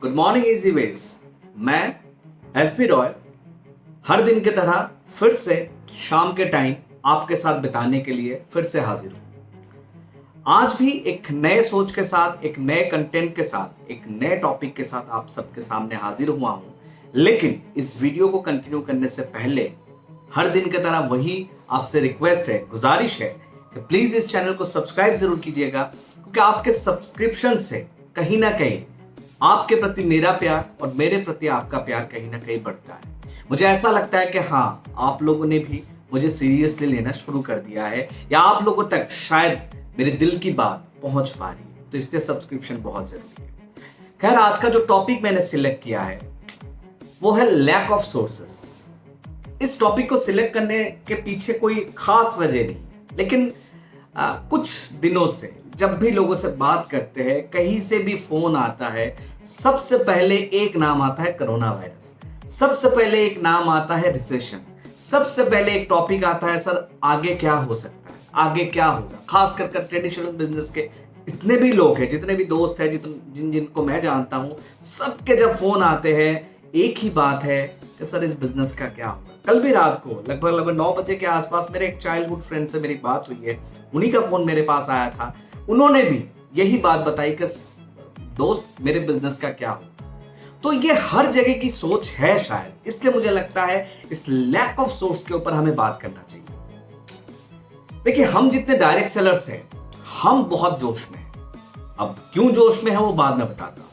Good morning easy veg. मैं SP Roy हर दिन की तरह फिर से शाम के टाइम आपके साथ बिताने के लिए फिर से हाजिर हूं। आज भी एक नए सोच के साथ, एक नए कंटेंट के साथ, एक नए टॉपिक के साथ आप सबके सामने हाजिर हुआ हूं। लेकिन इस वीडियो को कंटिन्यू करने से पहले हर दिन की तरह वही आपसे रिक्वेस्ट है, गुजारिश है कि प्लीज इस चैनल को सब्सक्राइब जरूर कीजिएगा, क्योंकि आपके सब्सक्रिप्शन से कहीं ना कहीं आपके प्रति मेरा प्यार और मेरे प्रति आपका प्यार कहीं ना कहीं बढ़ता है। मुझे ऐसा लगता है कि हाँ, आप लोगों ने भी मुझे सीरियसली लेना शुरू कर दिया है, या आप लोगों तक शायद मेरे दिल की बात पहुंच पा रही है, तो इसलिए सब्सक्रिप्शन बहुत जरूरी है। खैर, आज का जो टॉपिक मैंने सिलेक्ट किया है वो है लैक ऑफ सोर्सेस। इस टॉपिक को सिलेक्ट करने के पीछे कोई खास वजह नहीं, लेकिन कुछ दिनों से जब भी लोगों से बात करते हैं, कहीं से भी फोन आता है, सबसे पहले एक नाम आता है कोरोना वायरस, सबसे पहले एक नाम आता है रिसेशन, सबसे पहले एक टॉपिक आता है सर आगे क्या हो सकता है, आगे क्या होगा। खास कर ट्रेडिशनल बिजनेस के जितने भी लोग हैं, जितने भी दोस्त हैं, जिनको मैं जानता हूं, सबके जब फोन आते हैं एक ही बात है कि सर इस बिजनेस का क्या होगा। कल भी रात को लगभग 9 बजे के आसपास मेरे एक चाइल्डहुड फ्रेंड से मेरी बात हुई है, उन्हीं का फोन मेरे पास आया था। उन्होंने भी यही बात बताई कि दोस्त मेरे बिजनेस का क्या हो। तो ये हर जगह की सोच है शायद, इसलिए मुझे लगता है इस लैक ऑफ सोर्स के ऊपर हमें बात करना चाहिए। देखिए, हम जितने डायरेक्ट सेलर्स हैं, हम बहुत जोश में हैं। अब क्यों जोश में है वो बाद में बताता हूं।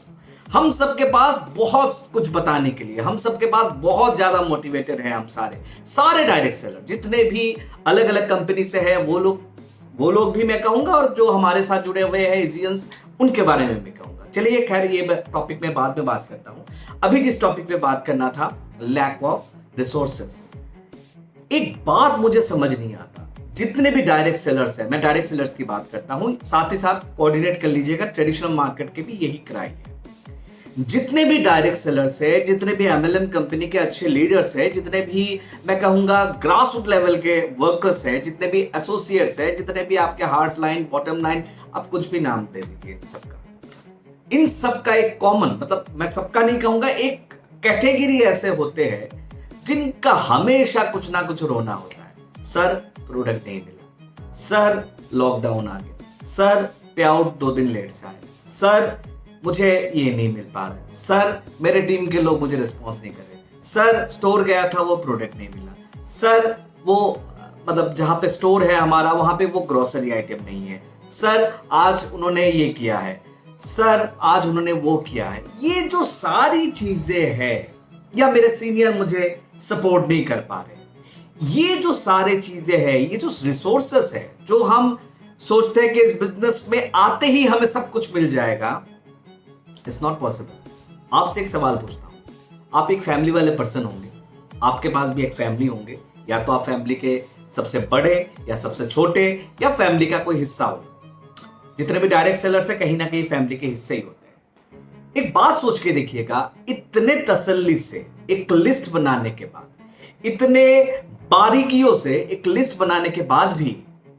हम सबके पास बहुत कुछ बताने के लिए, हम सबके पास बहुत ज्यादा मोटिवेटेड हैं। हम सारे डायरेक्ट सेलर जितने भी अलग अलग कंपनी से हैं, वो लोग भी मैं कहूंगा, और जो हमारे साथ जुड़े हुए हैं इजियंस, उनके बारे में भी कहूंगा। चलिए, खैर ये टॉपिक में बाद में बात करता हूं। अभी जिस टॉपिक पे बात करना था, लैक ऑफ रिसोर्सेस। एक बात मुझे समझ नहीं आता, जितने भी डायरेक्ट सेलर्स हैं, मैं डायरेक्ट सेलर्स की बात करता हूं, साथ ही साथ कोऑर्डिनेट कर लीजिएगा, ट्रेडिशनल मार्केट के भी यही क्राई है। जितने भी डायरेक्ट सेलर्स है, जितने भी एमएलएम कंपनी के अच्छे लीडर्स है, जितने भी मैं कहूंगा ग्रास रूट लेवल के वर्कर्स है, जितने भी एसोसिएट्स है, जितने भी आपके हार्ट लाइन, बॉटम लाइन, आप कुछ भी नाम दे दीजिए, इन सबका एक कॉमन, मतलब मैं सबका नहीं कहूंगा, एक कैटेगरी ऐसे होते हैं जिनका हमेशा कुछ ना कुछ रोना होता है। सर प्रोडक्ट नहीं मिला, सर लॉकडाउन आ गया, सर पे आउट 2 दिन लेट से आए, सर मुझे ये नहीं मिल पा रहा है, सर मेरे टीम के लोग मुझे रिस्पॉन्स नहीं कर रहे, सर स्टोर गया था वो प्रोडक्ट नहीं मिला, सर वो मतलब जहां पे स्टोर है हमारा वहां पे वो ग्रोसरी आइटम नहीं है, सर आज उन्होंने ये किया है, सर आज उन्होंने वो किया है। ये जो सारी चीजें हैं, या मेरे सीनियर मुझे सपोर्ट नहीं कर पा रहे, ये जो सारी चीजें हैं, ये जो रिसोर्सेस है, जो हम सोचते हैं कि इस बिजनेस में आते ही हमें सब कुछ मिल जाएगा, इट्स नॉट पॉसिबल। आपसे एक सवाल पूछता हूं, आप एक फैमिली वाले पर्सन होंगे, आपके पास भी एक फैमिली होंगे, या तो आप फैमिली के सबसे बड़े या सबसे छोटे, या फैमिली का कोई हिस्सा हो। जितने भी डायरेक्ट सेलर्स है, कहीं ना कहीं फैमिली के हिस्से ही होते हैं। एक बात सोच के देखिएगा, इतने तसल्ली से एक लिस्ट बनाने के बाद, इतने बारीकियों से एक लिस्ट बनाने के बाद भी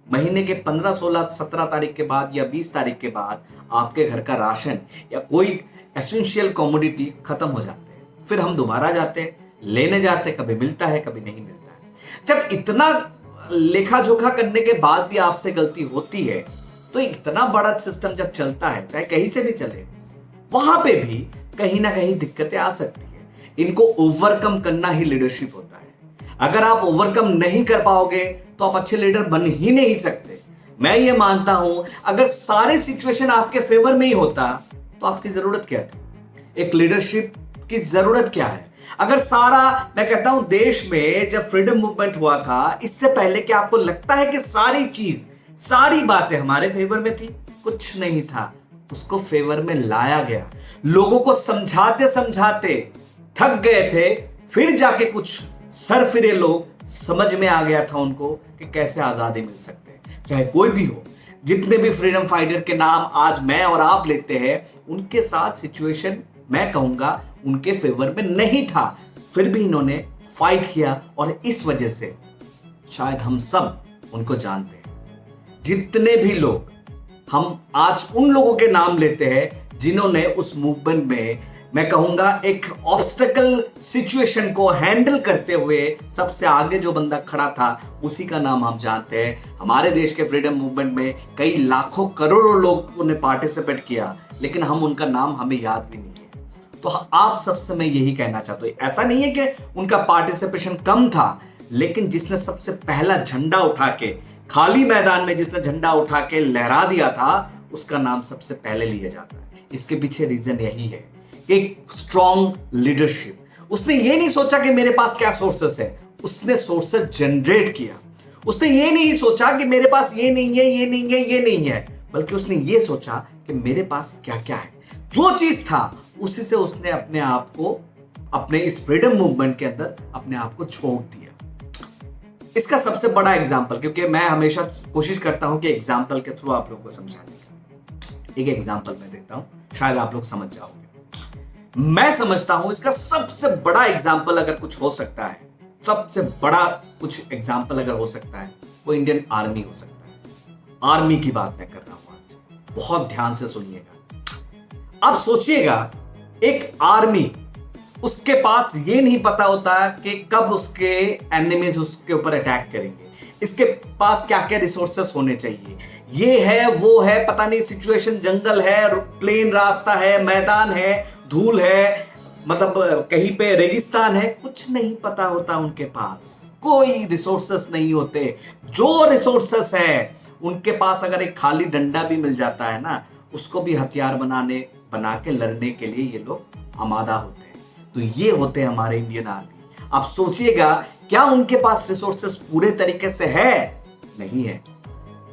महीने के 15, 16, 17 तारीख के बाद या 20 तारीख के बाद आपके घर का राशन या कोई एसेंशियल कमोडिटी खत्म हो जाते हैं। फिर हम दोबारा जाते हैं, लेने जाते हैं, कभी मिलता है कभी नहीं मिलता है। जब इतना लेखा जोखा करने के बाद भी आपसे गलती होती है, तो इतना बड़ा सिस्टम जब चलता है, चाहे कहीं से भी चले, वहां पे भी कहीं ना कहीं दिक्कतें आ सकती है। इनको ओवरकम करना ही लीडरशिप होता है। अगर आप ओवरकम नहीं कर पाओगे तो आप अच्छे लीडर बन ही नहीं सकते। मैं ये मानता हूं, अगर सारे सिचुएशन आपके फेवर में ही होता तो आपकी जरूरत क्या थी, एक लीडरशिप की जरूरत क्या है। अगर सारा, मैं कहता हूं, देश में जब फ्रीडम मूवमेंट हुआ था, इससे पहले क्या आपको लगता है कि सारी चीज, सारी बातें हमारे फेवर में थी? कुछ नहीं था, उसको फेवर में लाया गया। लोगों को समझाते समझाते थक गए थे, फिर जाके कुछ सरफिरे लोग समझ में आ गया था उनको कि कैसे आजादी मिल सकते हैं, चाहे कोई भी हो। जितने भी फ्रीडम फाइटर के नाम आज मैं और आप लेते हैं, उनके साथ सिचुएशन मैं कहूंगा उनके फेवर में नहीं था, फिर भी इन्होंने फाइट किया, और इस वजह से शायद हम सब उनको जानते हैं। जितने भी लोग, हम आज उन लोगों के नाम लेते हैं जिन्होंने उस मूवमेंट में मैं कहूंगा एक ऑब्स्टेकल सिचुएशन को हैंडल करते हुए सबसे आगे जो बंदा खड़ा था, उसी का नाम हम जानते हैं। हमारे देश के फ्रीडम मूवमेंट में कई लाखों करोड़ों लोगों ने पार्टिसिपेट किया, लेकिन हम उनका नाम हमें याद भी नहीं है। तो आप सबसे मैं यही कहना चाहता हूं, ऐसा नहीं है कि उनका पार्टिसिपेशन कम था, लेकिन जिसने सबसे पहला झंडा उठा के खाली मैदान में जिसने झंडा उठा के लहरा दिया था, उसका नाम सबसे पहले लिया जाता है। इसके पीछे रीजन यही है कि एक स्ट्रॉन्ग लीडरशिप। उसने ये नहीं सोचा कि मेरे पास क्या सोर्सेस है, उसने सोर्सेस जनरेट किया। उसने ये नहीं सोचा कि मेरे पास ये नहीं है, ये नहीं है, ये नहीं है, बल्कि उसने ये सोचा कि मेरे पास क्या क्या है। जो चीज था उसी से उसने अपने आप को, अपने इस फ्रीडम मूवमेंट के अंदर अपने आप को छोड़ दिया। इसका सबसे बड़ा एग्जाम्पल, क्योंकि मैं हमेशा कोशिश करता हूं कि एग्जाम्पल के थ्रू आप लोगों को समझाने का, एक एग्जाम्पल मैं देता हूं, शायद आप लोग समझ जाओगे। मैं समझता हूं इसका सबसे बड़ा एग्जाम्पल अगर कुछ हो सकता है, सबसे बड़ा कुछ एग्जाम्पल अगर हो सकता है, वो इंडियन आर्मी हो सकता है। आर्मी की बात मैं कर रहा हूं आज, बहुत ध्यान से सुनिएगा। आप सोचिएगा, एक आर्मी, उसके पास ये नहीं पता होता कि कब उसके एनिमीज उसके ऊपर अटैक करेंगे, इसके पास क्या क्या रिसोर्सेस होने चाहिए, ये है वो है, पता नहीं सिचुएशन, जंगल है, प्लेन रास्ता है, मैदान है, धूल है, मतलब कहीं पे रेगिस्तान है, कुछ नहीं पता होता उनके पास, कोई रिसोर्सेस नहीं होते। जो रिसोर्सेस है उनके पास, अगर एक खाली डंडा भी मिल जाता है ना, उसको भी हथियार बना के लड़ने के लिए ये लोग आमादा होते हैं। तो ये होते हैं हमारे इंडियन आर्मी। आप सोचिएगा, क्या उनके पास रिसोर्सेस पूरे तरीके से है? नहीं है।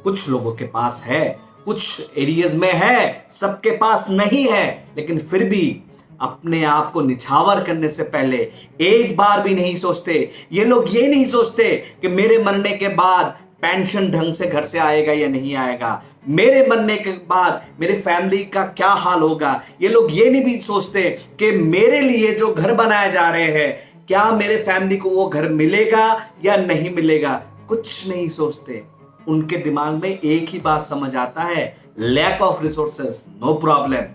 कुछ लोगों के पास है, कुछ एरियाज में है, सबके पास नहीं है, लेकिन फिर भी अपने आप को निछावर करने से पहले एक बार भी नहीं सोचते। ये लोग ये नहीं सोचते कि मेरे मरने के बाद पेंशन ढंग से घर से आएगा या नहीं आएगा, मेरे मरने के बाद मेरे फैमिली का क्या हाल होगा। ये लोग ये नहीं भी सोचते कि मेरे लिए जो घर बनाए जा रहे हैं, क्या मेरे फैमिली को वो घर मिलेगा या नहीं मिलेगा, कुछ नहीं सोचते। उनके दिमाग में एक ही बात समझ आता है, lack of resources, no problem.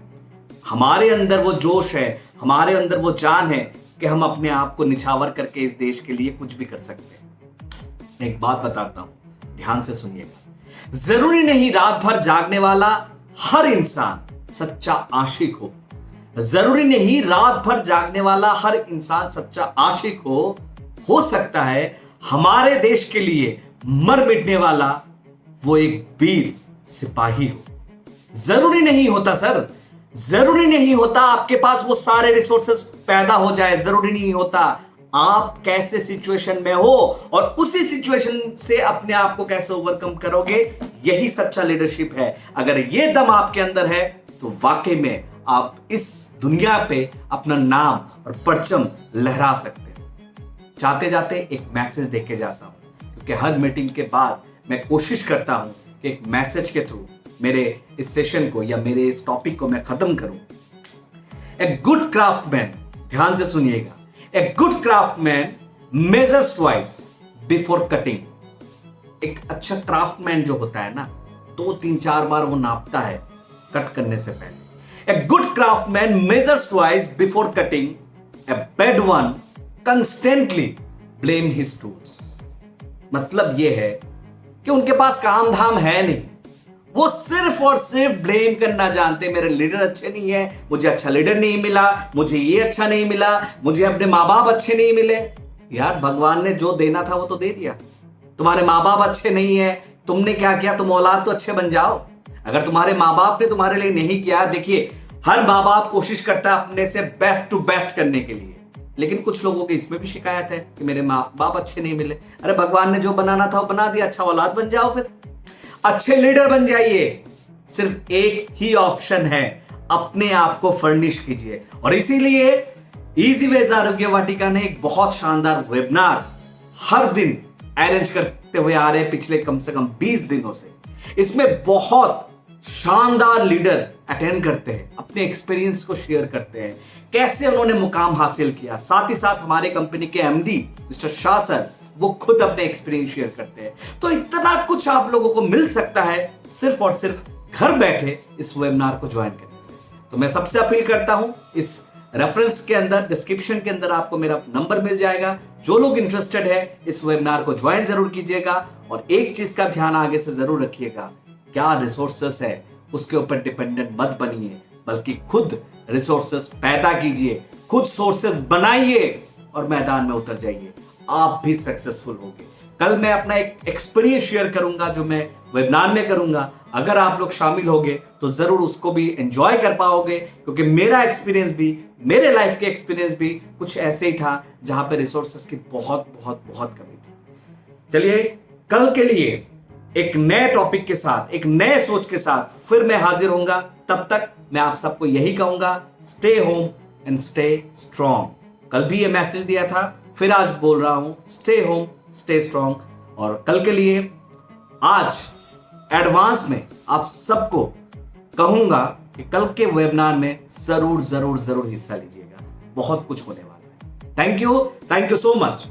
हमारे अंदर वो जोश है, हमारे अंदर वो जान है कि हम अपने आप को निछावर करके इस देश के लिए कुछ भी कर सकते हैं। एक बात बताता हूं, ध्यान से सुनिएगा। जरूरी नहीं रात भर जागने वाला हर इंसान सच्चा आशिक हो। जरूरी नहीं रात भर जागने वाला हर इंसान सच्चा आशिक हो सकता है हमारे देश के लिए मर मिटने वाला वो एक वीर सिपाही हो। जरूरी नहीं होता सर, जरूरी नहीं होता आपके पास वो सारे रिसोर्सेस पैदा हो जाए, जरूरी नहीं होता। आप कैसे सिचुएशन में हो और उसी सिचुएशन से अपने आप को कैसे ओवरकम करोगे, यही सच्चा लीडरशिप है। अगर ये दम आपके अंदर है तो वाकई में आप इस दुनिया पे अपना नाम और परचम लहरा सकते हैं। जाते जाते एक मैसेज दे के जाता हूं, क्योंकि हर मीटिंग के बाद मैं कोशिश करता हूं कि एक मैसेज के थ्रू मेरे इस सेशन को या मेरे इस टॉपिक को मैं खत्म करूं। ए गुड क्राफ्टमैन, ध्यान से सुनिएगा, A good craftsman measures twice before cutting। एक अच्छा क्राफ्टमैन जो होता है ना, 2-3-4 बार वो नापता है कट करने से पहले। A good craftsman measures twice before cutting। A bad one constantly blame his tools। मतलब ये है कि उनके पास काम धाम है नहीं, वो सिर्फ और सिर्फ ब्लेम करना जानते। मेरे लीडर अच्छे नहीं है, मुझे अच्छा लीडर नहीं मिला, मुझे ये अच्छा नहीं मिला, मुझे अपने माँ बाप अच्छे नहीं मिले। यार भगवान ने जो देना था वो तो दे दिया। तुम्हारे माँ बाप अच्छे नहीं है, तुमने क्या किया? तुम औलाद तो अच्छे बन जाओ। अगर तुम्हारे माँ बाप ने तुम्हारे लिए नहीं किया, देखिए हर माँ बाप कोशिश करता है अपने से बेस्ट टू बेस्ट करने के लिए, लेकिन कुछ लोगों के इसमें भी शिकायत है कि मेरे माँ बाप अच्छे नहीं मिले। अरे भगवान ने जो बनाना था वो बना दिया, अच्छा औलाद बन जाओ, फिर अच्छे लीडर बन जाइए। सिर्फ एक ही ऑप्शन है, अपने आप को फर्निश कीजिए। और इसीलिए इजी वेज आरोग्य वाटिका ने एक बहुत शानदार वेबिनार हर दिन अरेंज करते हुए आ रहे हैं पिछले कम से कम 20 दिनों से। इसमें बहुत शानदार लीडर अटेंड करते हैं, अपने एक्सपीरियंस को शेयर करते हैं, कैसे उन्होंने मुकाम हासिल किया। साथ ही साथ हमारे कंपनी के एमडी मिस्टर शाह सर, वो खुद अपने एक्सपीरियंस शेयर करते हैं। तो इतना कुछ आप लोगों को मिल सकता है सिर्फ और सिर्फ घर बैठे इस वेबिनार को ज्वाइन करने से। तो मैं सबसे अपील करता हूं, इस रेफरेंस के अंदर, डिस्क्रिप्शन के अंदर आपको मेरा नंबर मिल जाएगा। जो लोग इंटरेस्टेड है इस वेबिनार को ज्वाइन जरूर कीजिएगा। और एक चीज का ध्यान आगे से जरूर रखिएगा, क्या रिसोर्सेस है उसके ऊपर डिपेंडेंट मत बनिए, बल्कि खुद रिसोर्सेस पैदा कीजिए, खुद सोर्सेस बनाइए और मैदान में उतर जाइए, आप भी सक्सेसफुल होंगे। कल मैं अपना एक एक्सपीरियंस शेयर करूंगा जो मैं वेबिनार में करूंगा। अगर आप लोग शामिल होंगे तो जरूर उसको भी एंजॉय कर पाओगे, क्योंकि मेरा एक्सपीरियंस भी, मेरे लाइफ के एक्सपीरियंस भी कुछ ऐसे ही था जहां पे रिसोर्सेस की बहुत बहुत बहुत कमी थी। चलिए, कल के लिए एक नए टॉपिक के साथ, एक नए सोच के साथ फिर मैं हाजिर होऊंगा। तब तक मैं आप सबको यही कहूंगा, stay home and stay strong. कल भी ये मैसेज दिया था, फिर आज बोल रहा हूं, स्टे होम स्टे स्ट्रॉन्ग। और कल के लिए आज एडवांस में आप सबको कहूंगा कि कल के वेबिनार में जरूर जरूर जरूर हिस्सा लीजिएगा, बहुत कुछ होने वाला है। Thank you so much.